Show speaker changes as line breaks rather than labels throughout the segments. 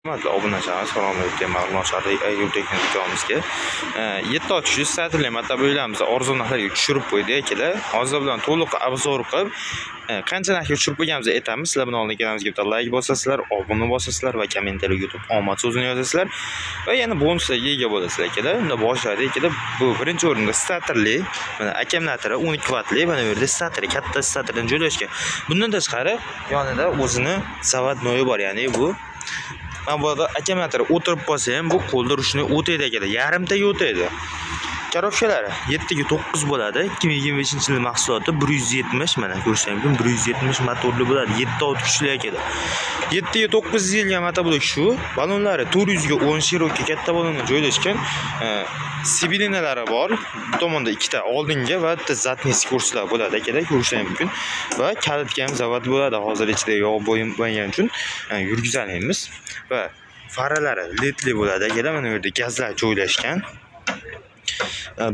Hurmatli obunachilar, assalomu alaykum. Ma'lumotlar YouTube'dagi videomizga 7 ochishni strategik mataboylarimiz arzon narxlarga tushirib qo'ydik akalar. Hozir bilan to'liq obzor qilib, qancha narxga tushirib qo'yganimizni aytamiz. Sizlar bilan oldin kanalımizga bitta like bosasizlar, obuna bosasizlar va kommentariy YouTube omad so'zini yozasizlar va yana bonuslarga ega bo'lasizlar akalar. Unda boshladik akalar. Bu birinchi o'rinda statorli, mana akkumulyatori 12 vatli, mana bu yerda stator, katta statordan joylashgan. Bundan tashqari yonida o'zini zavodnoyi bor, ya'ni bu mana bu yerda akkumulyator o'tirib qolsa ham bu qo'lda urishni o'taydi akalar. Yarimtaga o'taydi. Korobkalari 7 ga 9 bo'ladi. 2025-yil mahsuloti 170, mana ko'rishingiz mumkin, 170 motorli bo'ladi. 7 ot kuchli akalar. 7 ga 9 yilga motor shu. Balonlari 400 ga 10 Cherokee katta balonga joylashgan. Sibilinalari bor. Bu tomonda ikkita oldinga va bitta zadniy kurslar bo'ladi akalar, ko'rishingiz mumkin. Va kalitga ham zavod bo'ladi. Hozir ichida yog' bo'lmagani uchun yurgizamiz va faralari ledli bo'ladi akalar. Mana bu yerda gazlar joylashgan.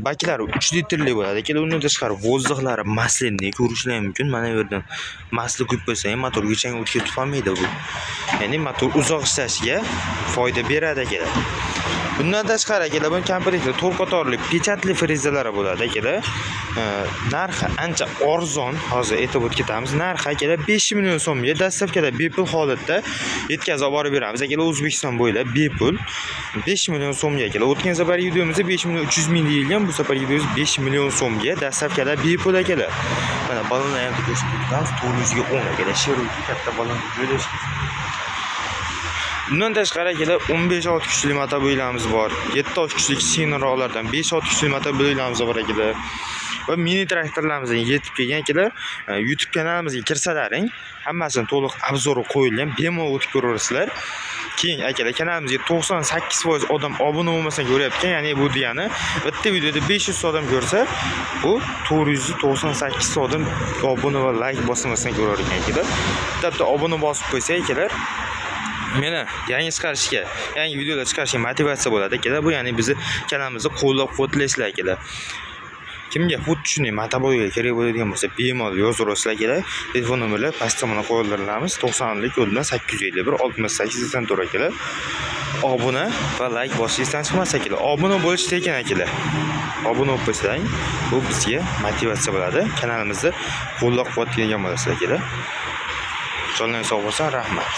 Baklari 3 litrli bo'ladi akalar. Undan tashqari vozdixlari maslinli ko'rishingiz mumkin. Mana bu yerdan masli ko'p bo'lsa ham motorga chang o'tkazib tutolmaydi bu. Ya'ni motor uzoq ishlashiga foyda beradi akalar. Bundan tashqari akalar, bu komplektda 4 qatorli pechatli frezalari bo'ladi akalar. Narxi ancha arzon. Hozir aytib o'tamiz. Narxi akalar 5 million so'mga dastlabkida bepul holatda yetkazib borib beramiz akalar. O'zbekiston bo'ylab bepul 5 million so'mga akalar. O'tgan safar videomizda 5 million 300 ming deyilgan, bu safar videomiz 5 million so'mga dastlabkida bepul akalar. Mana balonlar ham ko'rsatib 400 ga 10 akalar. Cherokee katta balon joylashgan. Bundan tashqari akalar 15 ot kuchli motoboylarimiz bor. 7 ot kuchli sinroqlardan 5 ot kuchli motoboylarimiz bor akalar. Va mini traktorlarimizga yetib kelgan akalar. YouTube kanalimizga kirsalaring, hammasini to'liq obzori qo'yilgan, bemalol o'tib ko'rasizlar. Keyin akalar, kanalimizga 98% odam obuna bo'lmasa ko'ryapti. Ya'ni bu degani bitta videoda 500 odam ko'rsa, bu 498 odam obuna va like bosmasdan ko'rar ekan akalar. Bitta obuna bosib qo'ysa akalar, meni yangi chiqarishga, yangi videolar chiqarishga motivatsiya bo'ladi akalar. Bu ya'ni bizni kanalimizni qo'llab-quvvatlaysizlar akalar. Kimga xuddi shunday motoboyga kerak bo'ladigan bo'lsa, bemalol yozaverasizlar akalar. Telefon nomerlar pastda mana qo'yildiramiz. 90lik yo'ldan 851 68 84 akalar. Obuna va like bosishdan chiqmas akalar. Obuna bo'lish tekin akalar. Obuna bo'lib qo'ysang, bu bizga motivatsiya bo'ladi. Kanalimizni qo'llab-quvvatlagan bo'lasizlar akalar. Jonlaringiz sog' bo'lsin, rahmat.